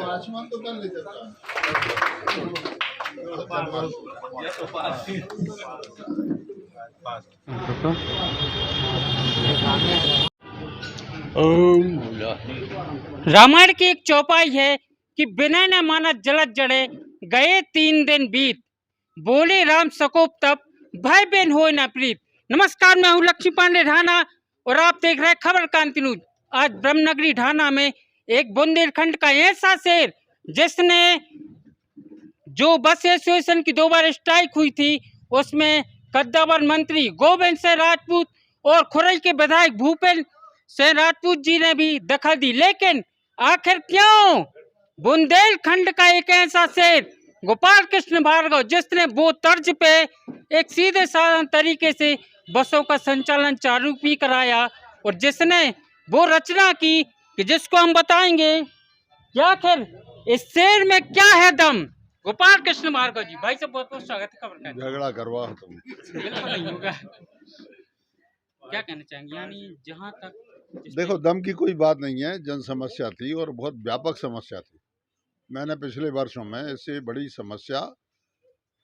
आसमान तो कर लेते रामायण की एक चौपाई है कि बिना न माना जलत जड़े गए 3 दिन बीत, बोले राम सकोप तब भाई बहन हो न प्रीत। नमस्कार, मैं हूँ लक्ष्मी पांडे ढाना और आप देख रहे हैं खबर क्रांति न्यूज। आज ब्रह्मनगरी ढाना में एक बुंदेलखंड का ऐसा शेर जिसने जो बस एसोसिएशन की 2 बार स्ट्राइक हुई थी, उसमें कद्दावर मंत्री गोविंद सिंह राजपूत और खुरई के विधायक भूपेंद्र सिंह राजपूत जी ने भी दखल दी। लेकिन आखिर क्यों बुंदेलखंड का एक ऐसा शेर गोपाल कृष्ण भार्गव जिसने वो तर्ज पे एक सीधे साधा तरीके से बसों का संचालन चालू भी कराया और जिसने वो रचना की कि जिसको हम बताएंगे कि आखिर इस शेर में क्या है दम। गोपाल कृष्ण भार्गव जी, भाई साहब बहुत बहुत स्वागत है खबर का। झगड़ा करवा तुम बिल्कुल नहीं होगा। क्या कहना चाहेंगे, यानी जहां तक देखो, दम की कोई बात नहीं है। जन समस्या थी और बहुत व्यापक समस्या थी। मैंने पिछले वर्षों में इससे बड़ी समस्या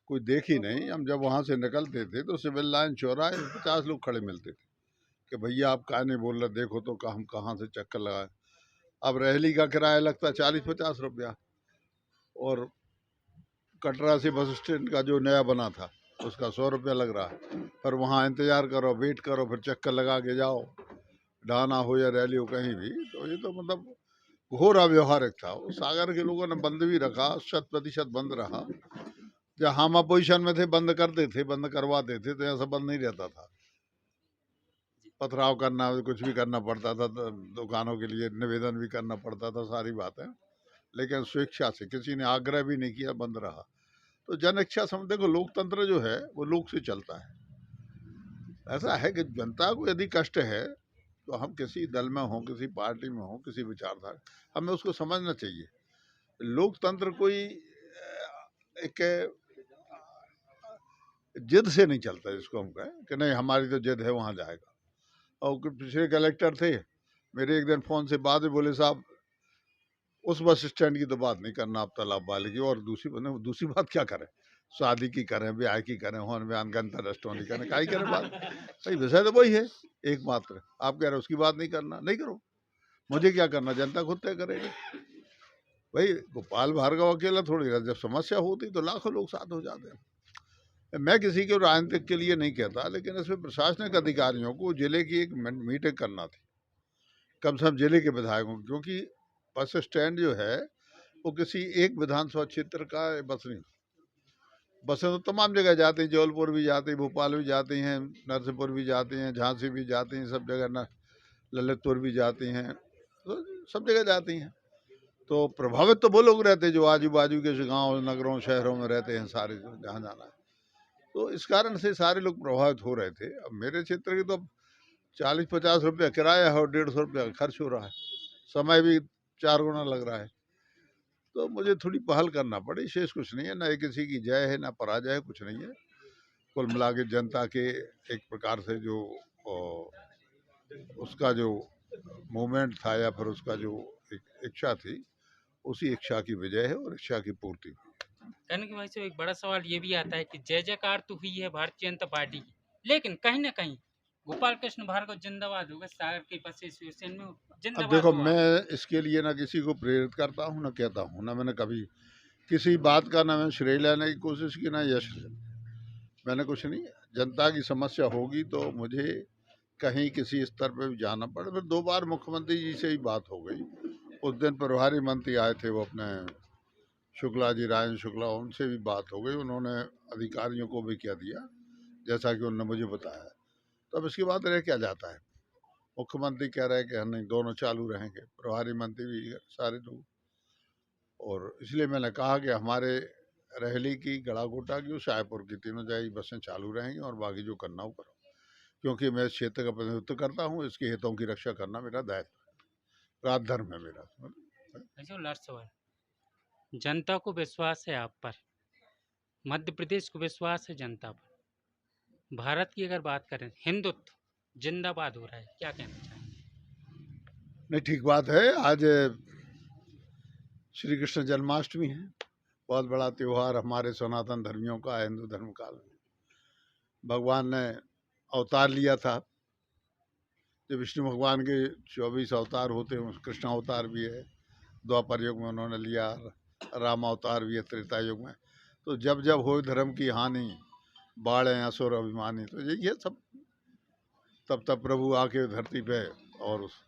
कोई देखी नहीं। हम जब वहाँ से निकलते थे तो सिविल लाइन चौराहे 50 लोग खड़े मिलते थे कि भैया आप क्या नहीं बोल रहे, देखो तो हम कहाँ से चक्कर लगाए। अब रैली का किराया लगता 40-50 रुपया और कटरा से बस स्टैंड का जो नया बना था उसका 100 रुपया लग रहा है। पर वहाँ इंतज़ार करो, वेट करो, फिर चक्कर लगा के जाओ, ढाना हो या रैली हो कहीं भी। तो ये तो मतलब घोर अव्यवहारिक था। सागर के लोगों ने बंद भी रखा, 100% बंद रहा। जब हम अपोजिशन में थे बंद करते थे, बंद करवाते थे, तो ऐसा बंद नहीं रहता था। पथराव करना, कुछ भी करना पड़ता था, दुकानों के लिए निवेदन भी करना पड़ता था, सारी बातें। लेकिन स्वेच्छा से किसी ने आग्रह भी नहीं किया, बंद रहा। तो जन इच्छा समझ, देखो लोकतंत्र जो है वो लोक से चलता है। ऐसा है कि जनता को यदि कष्ट है तो हम किसी दल में हों, किसी पार्टी में हों, किसी विचारधारा, हमें उसको समझना चाहिए। लोकतंत्र कोई एक जिद से नहीं चलता, जिसको हम कहें कि नहीं हमारी तो जिद है वहाँ जाएगा। और पिछले कलेक्टर थे, मेरे एक दिन फ़ोन से बात में बोले साहब उस बस स्टैंड की तो बात नहीं करना आप, तालाब वाले की। और दूसरी बात क्या करें, शादी की करें, ब्याह की करें, होन बयान गणतंत्र अष्टमी करें, क्या ही करें बात। भाई विषय तो वही है एकमात्र। आप कह रहे उसकी बात नहीं करना, नहीं करो, मुझे क्या करना, जनता खुद तय करेगी। भाई गोपाल भार्गव अकेला थोड़ी रहा, जब समस्या होती तो लाखों लोग साथ हो जाते हैं। मैं किसी के राजनीतिक के लिए नहीं कहता, लेकिन इसमें प्रशासनिक अधिकारियों को जिले की एक मीटिंग करना थी, कम से कम जिले के विधायकों, क्योंकि बस स्टैंड जो है वो किसी एक विधानसभा क्षेत्र का बस नहीं। बसें तो तमाम जगह जाती हैं, जबलपुर भी जाती हैं, भोपाल भी जाती हैं, नरसिंहपुर भी जाती हैं, झांसी भी जाती हैं, सब जगह न ललितपुर भी जाती हैं, तो सब जगह जाती हैं। तो प्रभावित तो वो लोग रहते हैं जो आजू बाजू के गांव, नगरों, शहरों में रहते हैं, सारे जहाँ जाना है। तो इस कारण से सारे लोग प्रभावित हो रहे थे। अब मेरे क्षेत्र की तो 40-50 रुपया किराया है और 150 रुपया खर्च हो रहा है, समय भी 4 गुना लग रहा है। तो मुझे थोड़ी पहल करना पड़ी, शेष कुछ नहीं है। ना किसी की जय है ना पराजय है, कुछ नहीं है। कुल मिला के जनता के एक प्रकार से जो उसका जो मूवमेंट था या फिर उसका जो एक इच्छा थी, उसी इच्छा की विजय है और इच्छा की पूर्ति। कहने की भाई साहब एक बड़ा सवाल ये भी आता है कि जय जयकार तो हुई है भारतीय जनता पार्टी की, लेकिन कहीं ना कहीं गोपाल कृष्ण भार्गव जिंदाबाद होगा, सागर के बस एसोसिएशन में अब जिंदाबाद देखो, होगा। मैं इसके लिए ना किसी को प्रेरित करता हूँ, ना कहता हूँ, ना मैंने कभी किसी बात का ना मैं श्रेय लेने की कोशिश की, ना यश। मैंने कुछ नहीं। जनता की समस्या होगी तो मुझे कहीं किसी स्तर पे भी जाना पड़े। फिर 2 बार मुख्यमंत्री जी से ही बात हो गई। उस दिन प्रभारी मंत्री आए थे, वो अपने शुक्ला जी, राजेंद्र शुक्ला, उनसे भी बात हो गई। उन्होंने अधिकारियों को भी क्या दिया जैसा कि उन्होंने मुझे बताया। तो अब इसके बाद रह क्या जाता है। मुख्यमंत्री कह रहे हैं कि नहीं दोनों चालू रहेंगे, प्रभारी मंत्री भी, सारे लोग। और इसलिए मैंने कहा कि हमारे रहली की, गड़ाकोटा की और शाहपुर की तीनों जगह बसें चालू रहेंगी और बाकी जो करना हो करो, क्योंकि मैं इस क्षेत्र का प्रतिनिधित्व करता हूँ। इसके हितों की रक्षा करना मेरा दायित्व है, राजधर्म है मेरा। लास्ट सवाल, जनता को विश्वास है आप पर, मध्य प्रदेश को विश्वास है जनता पर, भारत की अगर बात करें हिंदुत्व जिंदाबाद हो रहा है, क्या कहना चाहेंगे? नहीं, ठीक बात है। आज श्री कृष्ण जन्माष्टमी है, बहुत बड़ा त्योहार हमारे सनातन धर्मियों का, हिंदू धर्म का। भगवान ने अवतार लिया था। जो विष्णु भगवान के 24 अवतार होते हैं, कृष्ण अवतार भी है, द्वापर युग में उन्होंने लिया, राम अवतार भी है त्रेता युग में। तो जब जब हो धर्म की हानि, बाढ़ असुर अभिमानी, तो ये सब तब तब प्रभु आके धरती पे और उस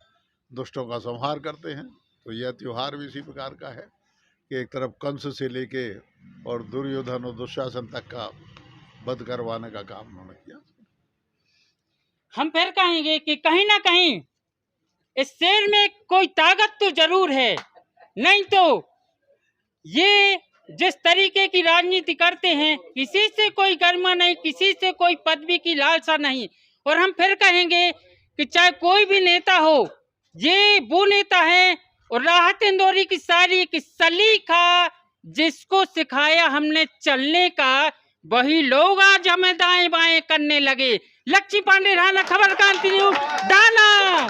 दुष्टों का संहार करते हैं। तो यह त्योहार भी इसी प्रकार का है कि एक तरफ कंस से लेके और दुर्योधन और दुशासन तक का वध करवाने का काम उन्होंने किया। हम फिर कहेंगे कि कहीं ना कहीं इस शेर में कोई ताकत तो जरूर है, नहीं तो ये जिस तरीके की राजनीति करते हैं, किसी से कोई गरिमा नहीं, किसी से कोई पदवी की लालसा नहीं। और हम फिर कहेंगे कि चाहे कोई भी नेता हो, ये वो नेता है और राहत इंदौरी की शायरी की सलीका जिसको सिखाया हमने चलने का, वही लोग आज हमें दाएं बाएं करने लगे। लक्ष्मी पांडे राणा, खबर क्रांति न्यूज़, डाना।